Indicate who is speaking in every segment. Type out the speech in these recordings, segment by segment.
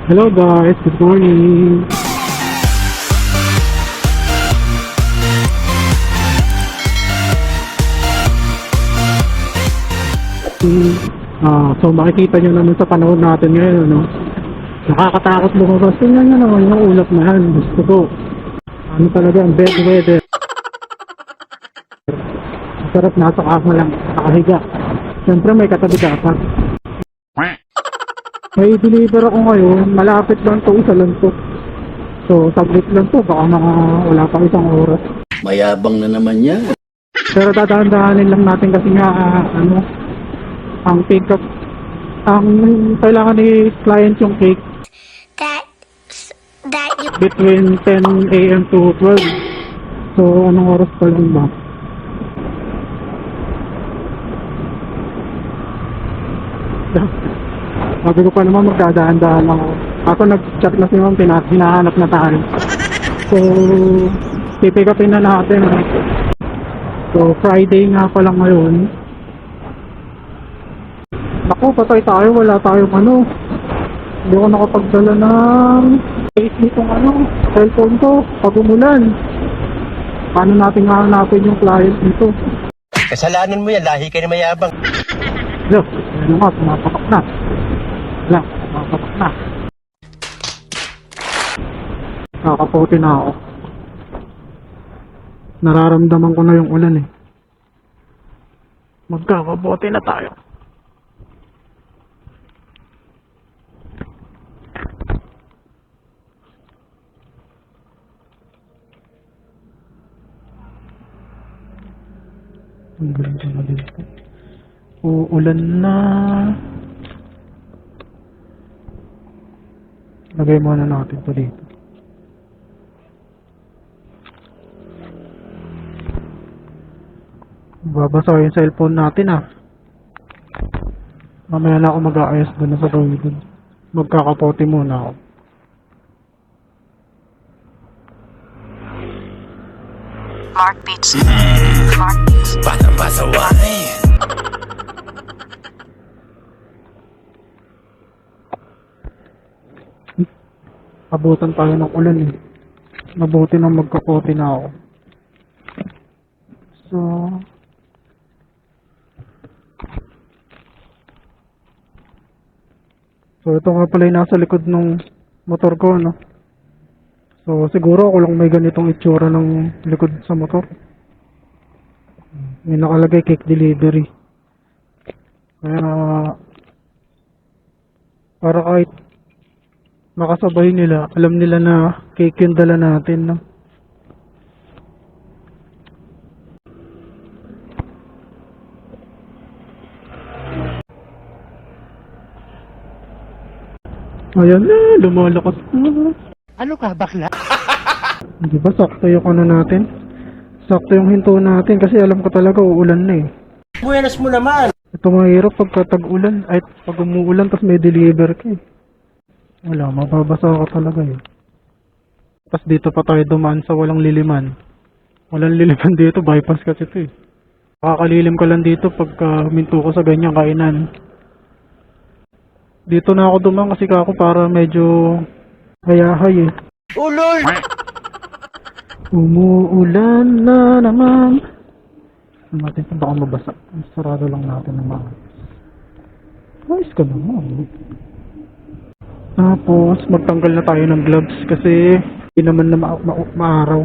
Speaker 1: Hello guys, good morning. So makikita nyo naman sa panahon natin ngayon, no? Nakakatakot lumabas. Tingnan nyo naman yung ulap na yan. Gusto ko. Ano talaga ang bad weather. Masarap nasa kama lang, nakahiga. Siyempre may katabi dapat. May deliver ako ngayon, malapit lang to, isa lang to. So saglit lang to, baka mga wala pa isang oras.
Speaker 2: Mayabang na naman yan.
Speaker 1: Pero dadaan-daanin lang natin kasi nga, ang pick up, ang kailangan ni client yung cake
Speaker 3: that you
Speaker 1: between 10 a.m. to 12. So, anong oras pa lang ba? Sabi ko pa naman magdadaan-daan ako. Ako nag-chat na si Ma'am, hinahanap na tayo. So, pipick upin na natin. So, Friday nga pa lang ngayon. Naku, patay tayo, wala tayong ano. Hindi ako nakapagdala ng case nitong cellphone ko pag umulan. Paano natin hahanapin yung client nito?
Speaker 2: Kasalanan mo yan, lahi ka na mayabang.
Speaker 1: Look, ano nga, tumapapak na. Wala, tumapapak na. Nakapote na ako. Nararamdaman ko na yung ulan eh. Magkakabote na tayo. Ang galing ko na dito. Uulan na. Lagay muna natin ito dito. Babasa yung cellphone natin Mamaya na ako mag-aayos doon sa gawin. Magkakapote muna ako.
Speaker 3: Mark Beats. Mark Beats.
Speaker 2: Pasaway.
Speaker 1: Abutan tayo ng ulan eh. Mabuti nang magkapote na ako. So ito nga pala yung nasa likod ng motor ko, no? So siguro ako lang may ganitong itsura ng likod sa motor. May nakalagay cake delivery. Kaya para kahit makasabay nila, alam nila na cake yung dala natin, no? Ayan na, lumalakas na.
Speaker 2: Ano ka, bakla?
Speaker 1: Di ba sakto yung natin? Sakto yung hinto natin kasi alam ko talaga uulan na eh.
Speaker 2: Buenas mo naman.
Speaker 1: Ito mahirap pagka tag-ulan, ay pag umuulan tapos may deliver ka eh. Wala, mababasa ka talaga eh. Tapos dito pa tayo dumaan sa walang liliman. Walang liliman dito, bypass kasi ito eh. Makakalilim ka lang dito pagka huminto ko sa ganyang kainan. Dito na ako dumaan kasi ako para medyo hayahay eh.
Speaker 2: Ulol!
Speaker 1: Umuulan na naman. Natin pa baka mabasa. Sarado lang natin naman. Ayos ka naman. Tapos magtanggal na tayo ng gloves kasi hindi naman na maaraw.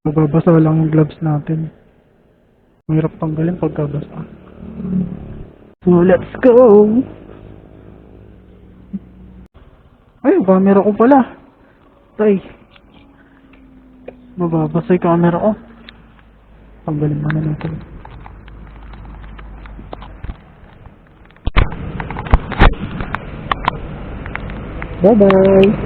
Speaker 1: Mababasa lang yung gloves natin. Mahirap tanggalin pagkabasa. So let's go! Ay, camera ko pala. Tay. Mababasa yung camera ko. Tanggalin mo na natin. Bye-bye.